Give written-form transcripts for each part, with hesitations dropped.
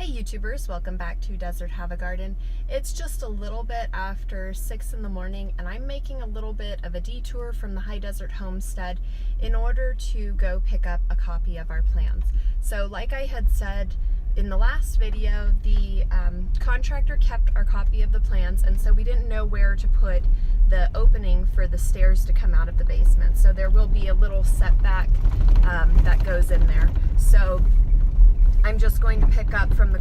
YouTubers, welcome back to Desert Have a Garden. It's just a little bit after 6 in the morning and I'm making a little bit of a detour from the High Desert Homestead in order to go pick up a copy of our plans. So like I had said in the last video, the contractor kept our copy of the plans, and so we didn't know where to put the opening for the stairs to come out of the basement. So there will be a little setback that goes in there. So I'm just going to pick up from the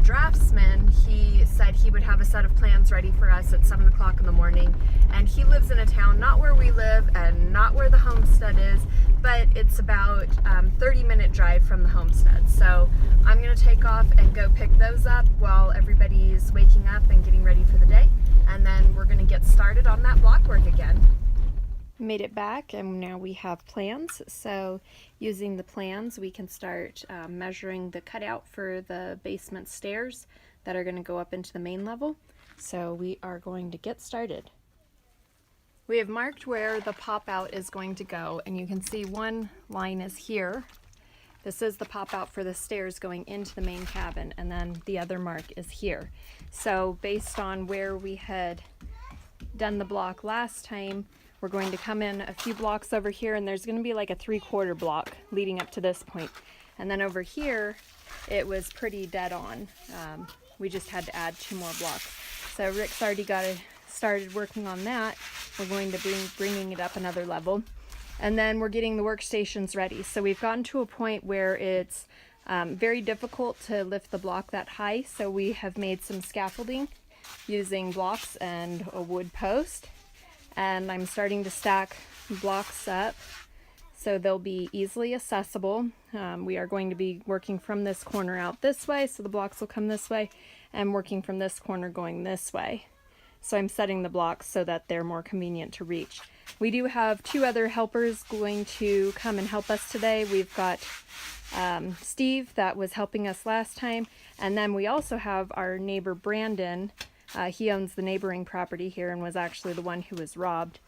draftsman. He said he would have a set of plans ready for us at 7 o'clock in the morning, and he lives in a town not where we live and not where the homestead is, but it's about 30-minute drive from the homestead. So I'm going to take off and go pick those up while everybody's waking up and getting ready for the day, and then we're going to get started on that block work again. Made it back, and now we have plans. So using the plans we can start measuring the cutout for the basement stairs that are going to go up into the main level. So we are going to get started. We have marked where the pop out is going to go, and you can see one line is here. This is the pop out for the stairs going into the main cabin, and then the other mark is here. So based on where we had done the block last time, we're going to come in a few blocks over here, and there's going to be like a 3/4 block leading up to this point. And then over here, it was pretty dead on. We just had to add 2 more blocks. So Rick's already got started working on that. We're going to be bringing it up another level. And then we're getting the workstations ready. So we've gotten to a point where it's very difficult to lift the block that high. So we have made some scaffolding using blocks and a wood post. And I'm starting to stack blocks up so they'll be easily accessible. We are going to be working from this corner out this way, so the blocks will come this way, and working from this corner going this way. So I'm setting the blocks so that they're more convenient to reach. We do have 2 other helpers going to come and help us today. We've got Steve that was helping us last time, and then we also have our neighbor Brandon. He owns the neighboring property here and was actually the one who was robbed.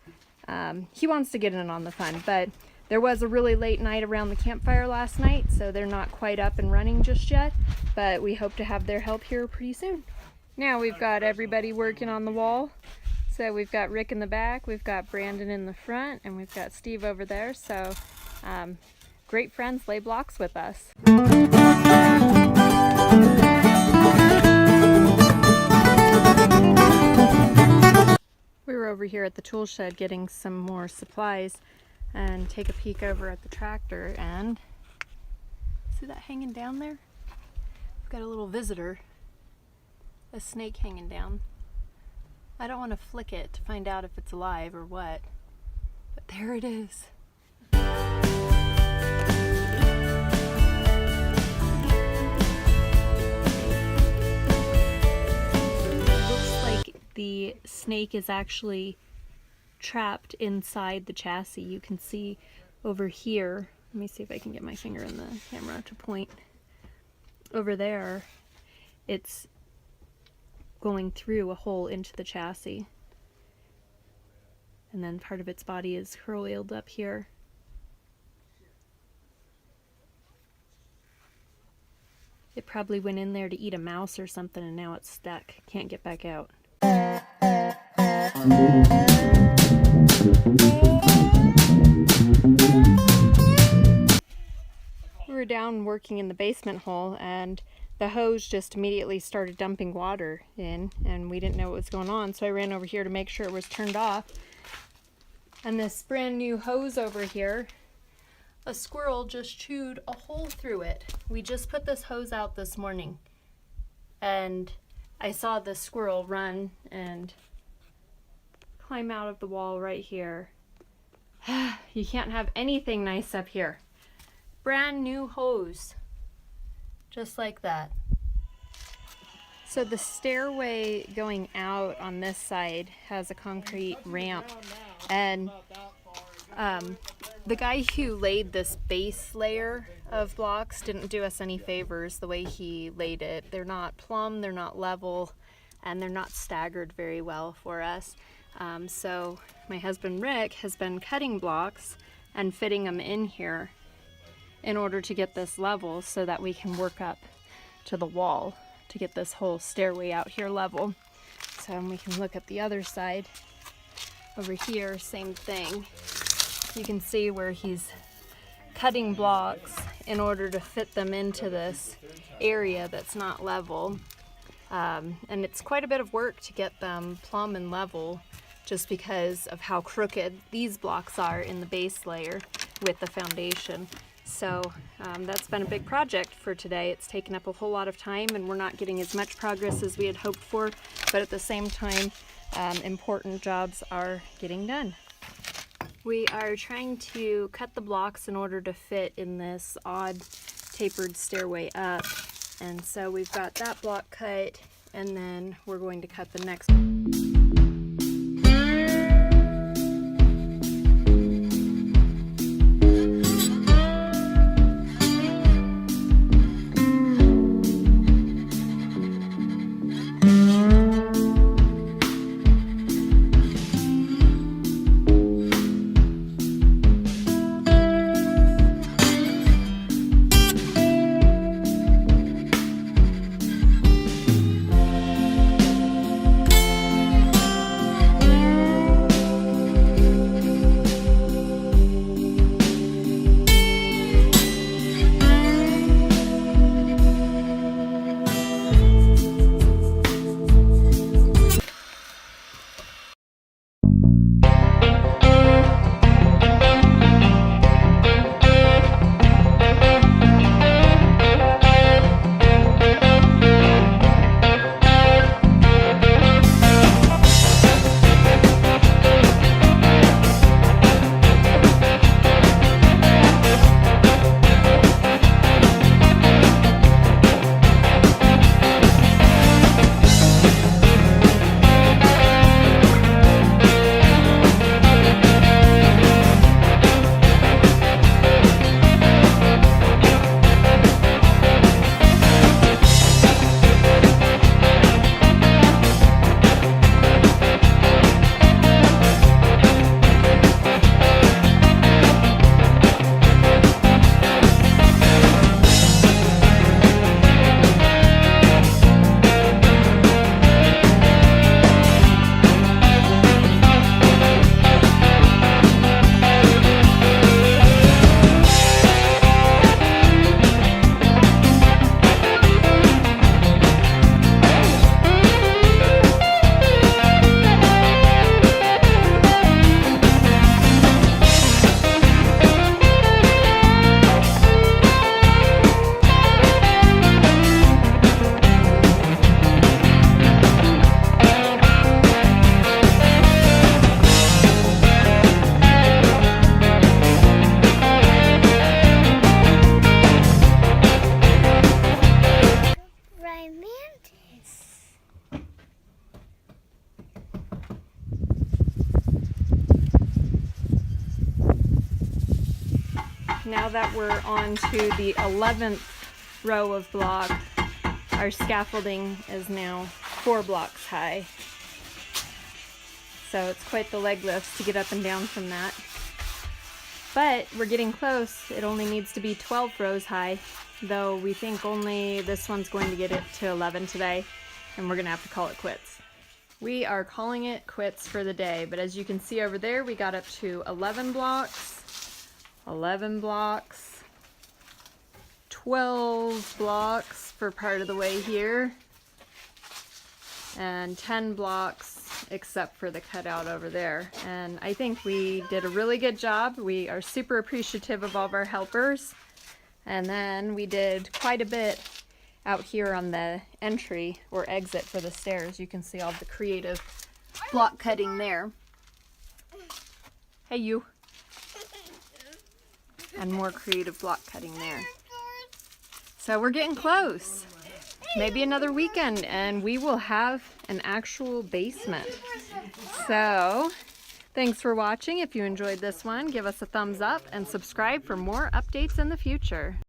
He wants to get in on the fun, but there was a really late night around the campfire last night, so they're not quite up and running just yet, but we hope to have their help here pretty soon. Now we've got everybody working on the wall. So we've got Rick in the back, we've got Brandon in the front, and we've got Steve over there. So great friends lay blocks with us. We were over here at the tool shed getting some more supplies and take a peek over at the tractor, and see that hanging down there? We've got a little visitor, a snake hanging down. I don't want to flick it to find out if it's alive or what, but there it is. The snake is actually trapped inside the chassis. You can see over here, let me see if I can get my finger in the camera to point. Over there, it's going through a hole into the chassis. And then part of its body is coiled up here. It probably went in there to eat a mouse or something, and now it's stuck. Can't get back out. We were down working in the basement hole, and the hose just immediately started dumping water in, and we didn't know what was going on, so I ran over here to make sure it was turned off. And this brand new hose over here, a squirrel just chewed a hole through it. We just put this hose out this morning, and I saw the squirrel run and climb out of the wall right here. You can't have anything nice up here. Brand new hose. Just like that. So the stairway going out on this side has a concrete ramp, and the guy who laid this base layer of blocks didn't do us any favors the way he laid it. They're not plumb, they're not level, and they're not staggered very well for us. So my husband Rick has been cutting blocks and fitting them in here. in order to get this level so that we can work up to the wall to get this whole stairway out here level. So we can look at the other side. Over here, same thing. You can see where he's cutting blocks in order to fit them into this area that's not level. And it's quite a bit of work to get them plumb and level just because of how crooked these blocks are in the base layer with the foundation. So that's been a big project for today. It's taken up a whole lot of time and we're not getting as much progress as we had hoped for, but at the same time, important jobs are getting done. We are trying to cut the blocks in order to fit in this odd tapered stairway up. And so we've got that block cut, and then we're going to cut the next one. Now that we're on to the 11th row of block, our scaffolding is now 4 blocks high. So it's quite the leg lift to get up and down from that. But we're getting close. It only needs to be 12 rows high, though we think only this one's going to get it to 11 today, and we're gonna have to call it quits. We are calling it quits for the day, but as you can see over there, we got up to 11 blocks, 11 blocks, 12 blocks for part of the way here, and 10 blocks except for the cutout over there. And I think we did a really good job. We are super appreciative of all of our helpers. And then we did quite a bit out here on the entry or exit for the stairs. You can see all the creative block cutting there. Hey, you. And more creative block cutting there. So we're getting close. Maybe another weekend and we will have an actual basement. So thanks for watching. If you enjoyed this one, give us a thumbs up and subscribe for more updates in the future.